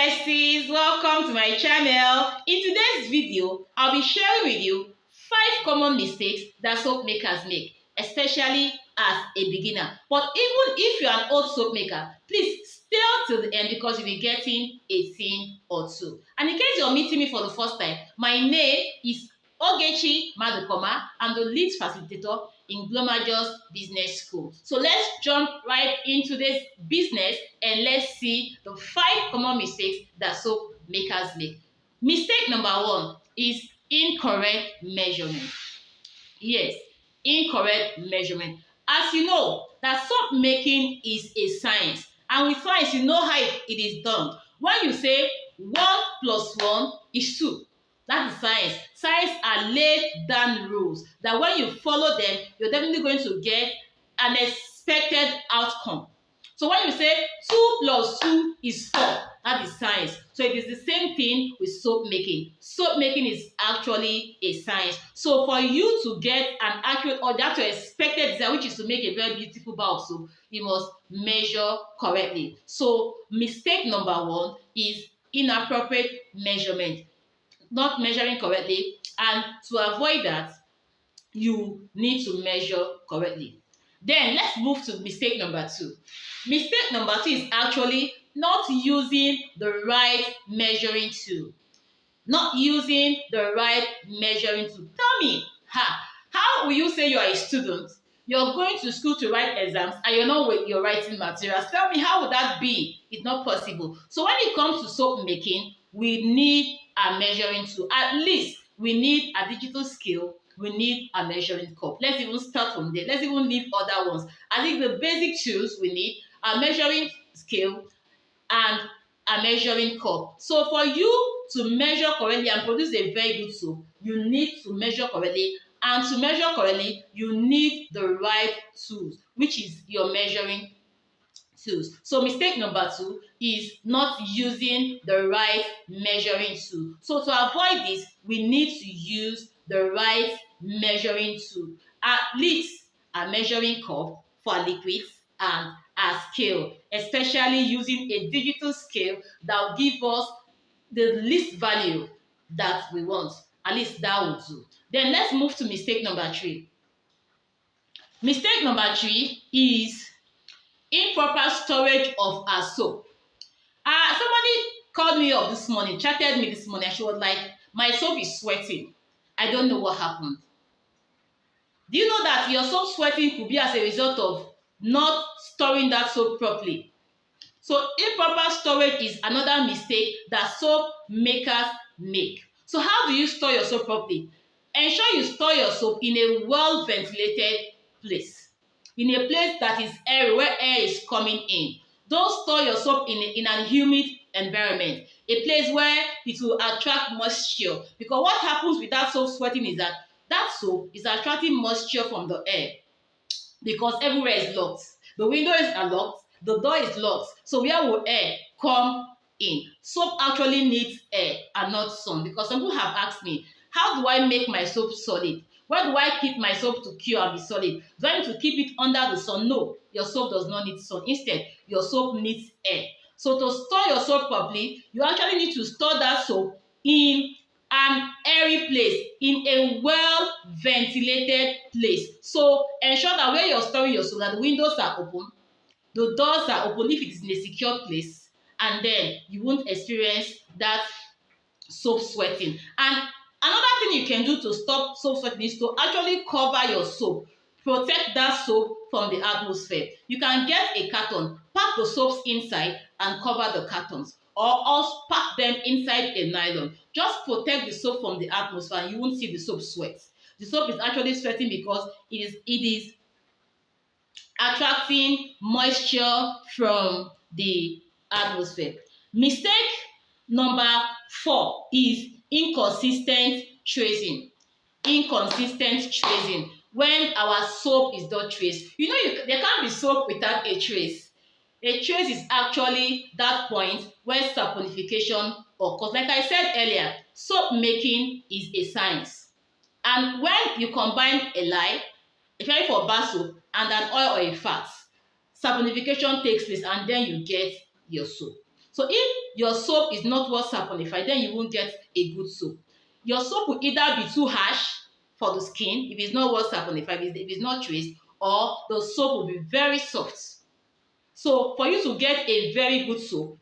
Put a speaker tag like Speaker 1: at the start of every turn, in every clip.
Speaker 1: besties, welcome to my channel. In today's video, I'll be sharing with you 5 common mistakes that soap makers make, especially as a beginner. But even if you're an old soap maker, please stay till the end because you'll be getting a thing or two. And in case you're meeting me for the first time, my name is Ogechi Madukoma. I'm the lead facilitator in Glomajo's Business School. So let's jump right into this business and let's see the 5 common mistakes that soap makers make. Mistake number 1 is incorrect measurement. Yes, incorrect measurement. As you know, that soap making is a science, and with science, you know how it is done. When you say 1 plus 1 is 2, that is science. Science are laid down rules that when you follow them, you're definitely going to get an expected outcome. So when you say 2 plus 2 is 4, that is science. So it is the same thing with soap making. Soap making is actually a science. So for you to get an accurate or that your expected design, which is to make a very beautiful bar of soap, you must measure correctly. So mistake number 1 is inappropriate measurement. Not measuring correctly, and to avoid that, you need to measure correctly. Then let's move to mistake number 2. Mistake number 2 is actually not using the right measuring tool. Not using the right measuring tool. Tell me, how will you say you are a student? You're going to school to write exams and you're not with your writing materials. Tell me, how would that be? It's not possible. So when it comes to soap making, we need a measuring tool. At least we need a digital scale. We need a measuring cup. Let's even start from there. Let's even leave other ones. I think the basic tools we need a measuring scale and a measuring cup. So for you to measure correctly and produce a very good soap, you need to measure correctly. And to measure correctly, you need the right tools, which is your measuring tools. So mistake number 2 is not using the right measuring tool. So to avoid this, we need to use the right measuring tool. At least a measuring cup for liquids and a scale, especially using a digital scale that will give us the least value that we want. At least that will do. Then let's move to mistake number 3. Mistake number 3 is improper storage of our soap. Somebody called me up this morning, chatted me this morning, and she was like, my soap is sweating. I don't know what happened. Do you know that your soap sweating could be as a result of not storing that soap properly? So improper storage is another mistake that soap makers make. So how do you store your soap properly? Ensure you store your soap in a well-ventilated place. In a place that is airy, where air is coming in. Don't store your soap in an humid environment. A place where it will attract moisture. Because what happens with that soap sweating is that soap is attracting moisture from the air. Because everywhere is locked. The windows are locked. The door is locked. So where will air come in? Soap actually needs air and not sun. Because some people have asked me, how do I make my soap solid? Where do I keep my soap to cure and be solid? Do I need to keep it under the sun? No, your soap does not need sun. Instead, your soap needs air. So to store your soap properly, you actually need to store that soap in an airy place, in a well-ventilated place. So ensure that where you're storing your soap, that the windows are open, the doors are open if it is in a secure place, and then you won't experience that soap sweating. And another thing you can do to stop soap sweating is to actually cover your soap. Protect that soap from the atmosphere. You can get a carton, pack the soaps inside and cover the cartons, or else pack them inside a nylon. Just protect the soap from the atmosphere and you won't see the soap sweat. The soap is actually sweating because it is attracting moisture from the atmosphere. Mistake number 4 is inconsistent tracing. Inconsistent tracing. When our soap is not traced, you know there can't be soap without a trace. A trace is actually that point where saponification occurs. Like I said earlier, soap making is a science. And when you combine a lye, especially for bar soap, and an oil or a fat, saponification takes place and then you get your soap. So if your soap is not well saponified, then you won't get a good soap. Your soap will either be too harsh for the skin if it's not well saponified, if it's not traced, or the soap will be very soft. So for you to get a very good soap,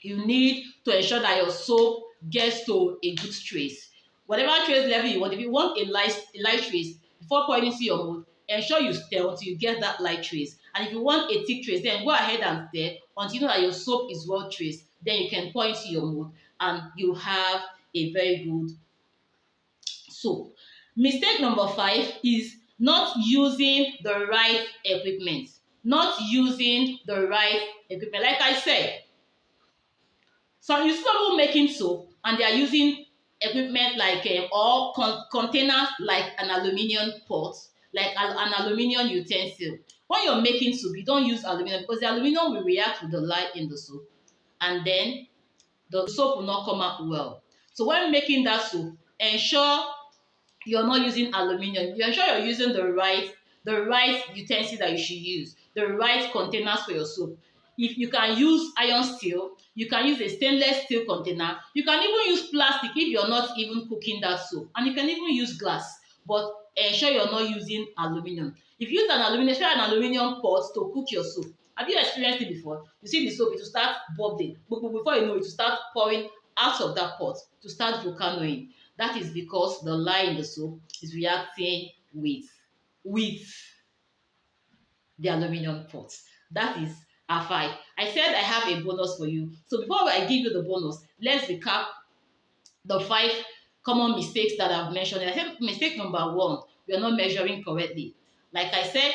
Speaker 1: you need to ensure that your soap gets to a good trace. Whatever trace level you want, if you want a light trace, before pouring into your mold, ensure you stir until you get that light trace. And if you want a thick trace, then go ahead and stir until you know that your soap is well traced. Then you can pour into your mold and you have a very good soap. Mistake number 5 is not using the right equipment. Not using the right equipment. Like I said, so you see people making soap and they are using equipment like or containers like an aluminium pot, like an aluminium utensil. When you're making soap, you don't use aluminium because the aluminium will react with the light in the soap, and then the soap will not come out well. So when making that soap, ensure you're not using aluminium. You ensure you're using the right utensil that you should use, the right containers for your soap. If you can use iron steel, you can use a stainless steel container. You can even use plastic if you're not even cooking that soap, and you can even use glass, but ensure you're not using aluminium. If you use an aluminium pot to cook your soap, have you experienced it before? You see the soap, it will start bubbling, but before you know it will start pouring out of that pot to start volcanoing. That is because the lye in the soap is reacting with the aluminium pot. That is R5. I said I have a bonus for you. So before I give you the bonus, let's recap the 5 common mistakes that I've mentioned. I said mistake number 1, we are not measuring correctly. Like I said,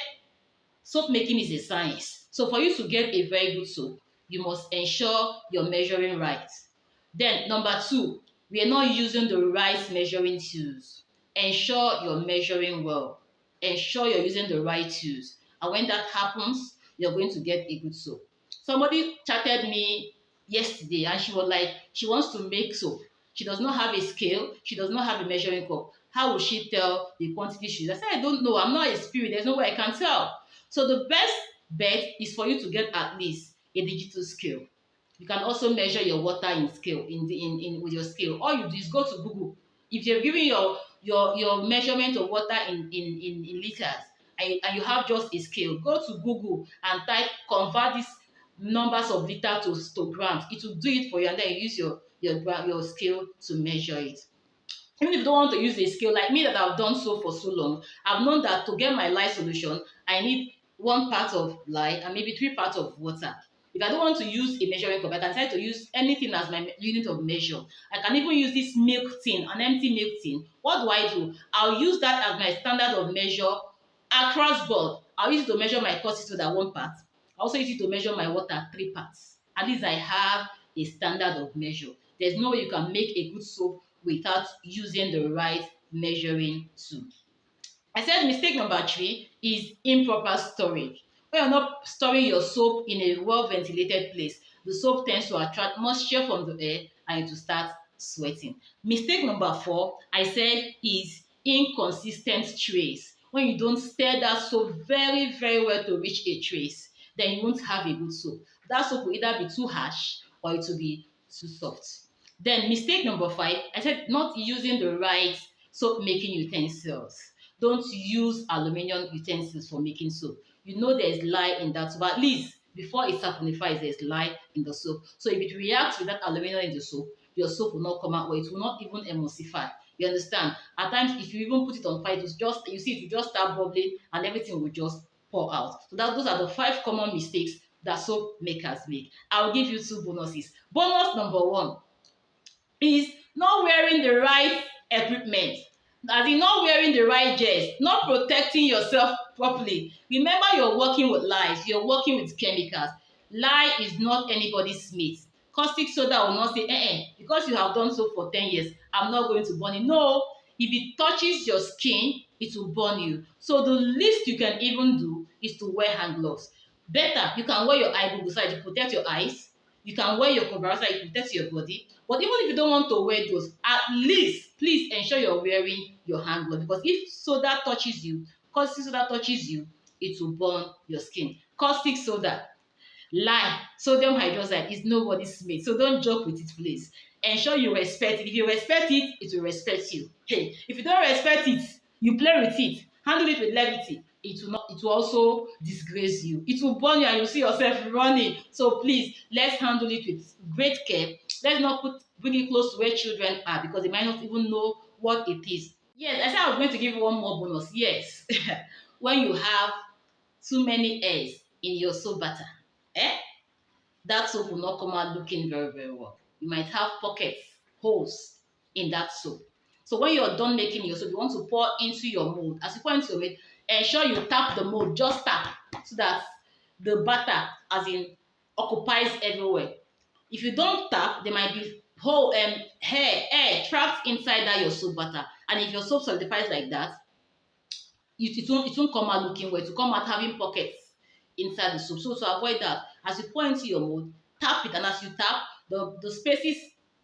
Speaker 1: soap making is a science. So for you to get a very good soap, you must ensure you're measuring right. Then number 2, we are not using the right measuring tools. Ensure you're measuring well. Ensure you're using the right tools. And when that happens, you're going to get a good soap. Somebody chatted me yesterday and she was like, she wants to make soap. She does not have a scale. She does not have a measuring cup. How will she tell the quantity she uses? I said, I don't know. I'm not a spirit. There's no way I can tell. So the best bet is for you to get at least a digital scale. You can also measure your water in scale with your scale. All you do is go to Google. If you're giving your measurement of water in liters and you have just a scale, go to Google and type convert these numbers of liter to grams. It will do it for you, and then you use your scale to measure it. Even if you don't want to use a scale, like me that I've done so for so long, I've known that to get my lye solution, I need 1 part of lye and maybe 3 parts of water. If I don't want to use a measuring cup, I can try to use anything as my unit of measure. I can even use this milk tin, an empty milk tin. What do? I'll use that as my standard of measure across board. I'll use it to measure my caustic soda 1 part. I also use it to measure my water 3 parts. At least I have a standard of measure. There's no way you can make a good soap without using the right measuring tool. I said mistake number 3 is improper storage. When you're not storing your soap in a well-ventilated place, the soap tends to attract moisture from the air and it will start sweating. Mistake number 4, I said, is inconsistent trace. When you don't stir that soap very, very well to reach a trace, then you won't have a good soap. That soap will either be too harsh or it will be too soft. Then mistake number 5, I said not using the right soap making utensils. Don't use aluminium utensils for making soap. You know there's lye in that soap. At least before it saponifies, there's lye in the soap. So if it reacts with that aluminium in the soap, your soap will not come out well. It will not even emulsify. You understand? At times, if you even put it on fire, you see it will just start bubbling and everything will just pour out. So those are the 5 common mistakes that soap makers make. I'll give you 2 bonuses. Bonus number 1 is not wearing the right equipment. As in not wearing the right gels, not protecting yourself properly. Remember, you're working with lyes, you're working with chemicals. Lye is not anybody's mate. Caustic soda will not say, because you have done so for 10 years, I'm not going to burn you. No, if it touches your skin, it will burn you. So the least you can even do is to wear hand gloves. Better, you can wear your eye goggles so to protect your eyes. You can wear your coverall so it protects your body. But even if you don't want to wear those, at least please ensure you're wearing your hand glove, because if soda touches you, caustic soda touches you, it will burn your skin. Caustic soda. Lie. Sodium hydroxide is nobody's mate. So don't joke with it, please. Ensure you respect it. If you respect it, it will respect you. Hey, if you don't respect it, you play with it, handle it with levity, it will also disgrace you. It will burn you and you see yourself running. So please, let's handle it with great care. Let's not bring it close to where children are because they might not even know what it is. Yes, I said I was going to give you one more bonus. Yes. When you have too many eggs in your soap butter, eh? That soap will not come out looking very, very well. You might have pockets, holes in that soap. So when you're done making your soap, you want to pour into your mold. As you pour into it, ensure you tap the mold, just tap, so that the butter, as in, occupies everywhere. If you don't tap, there might be whole air trapped inside that your soap butter. And if your soap solidifies like that, it won't come out looking well. It will come out having pockets inside the soup. So to avoid that, as you pour into your mold, tap it, and as you tap, the spaces,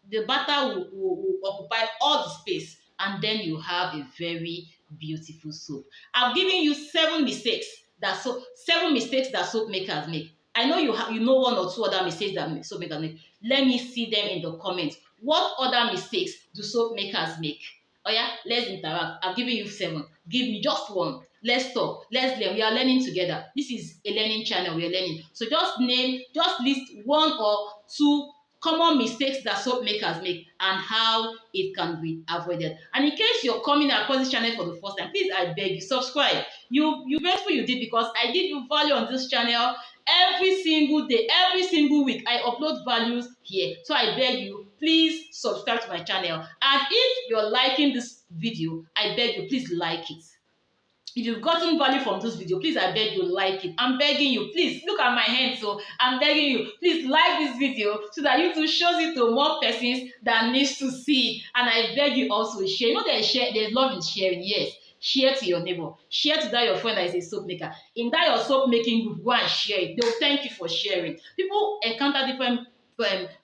Speaker 1: the butter will occupy all the space, and then you have a very beautiful soap. I've given you seven mistakes that soap makers make. I know you know one or two other mistakes that soap makers make. Let me see them in the comments. What other mistakes do soap makers make? Oh yeah, let's interact. I've given you seven. Give me just one. Let's talk. Let's learn. We are learning together. This is a learning channel. We are learning. So just list one or two common mistakes that soap makers make and how it can be avoided. And in case you're coming across this channel for the first time, please, I beg you, subscribe. You grateful you did, because I give you value on this channel every single day, every single week. I upload values here. So I beg you, please subscribe to my channel. And if you're liking this video, I beg you, please like it. If you've gotten value from this video, please, I beg you, like it. I'm begging you, please, look at my hand. So I'm begging you, please like this video so that YouTube shows it to more persons that needs to see it. And I beg you also share. You know there's love in sharing. Yes, share to your neighbor, share to that your friend that is a soap maker. In that your soap making group, go and share it. They'll thank you for sharing. People encounter different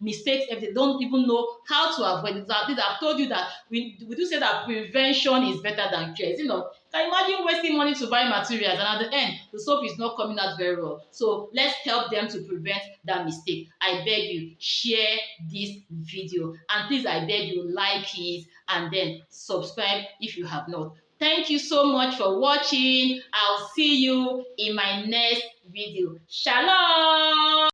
Speaker 1: mistakes if they don't even know how to avoid it. I've told you that we do say that prevention is better than cure. You know, can you imagine wasting money to buy materials and at the end the soap is not coming out very well? So let's help them to prevent that mistake. I beg you, share this video, and please, I beg you, like it and then subscribe if you have not. Thank you so much for watching. I'll see you in my next video. Shalom.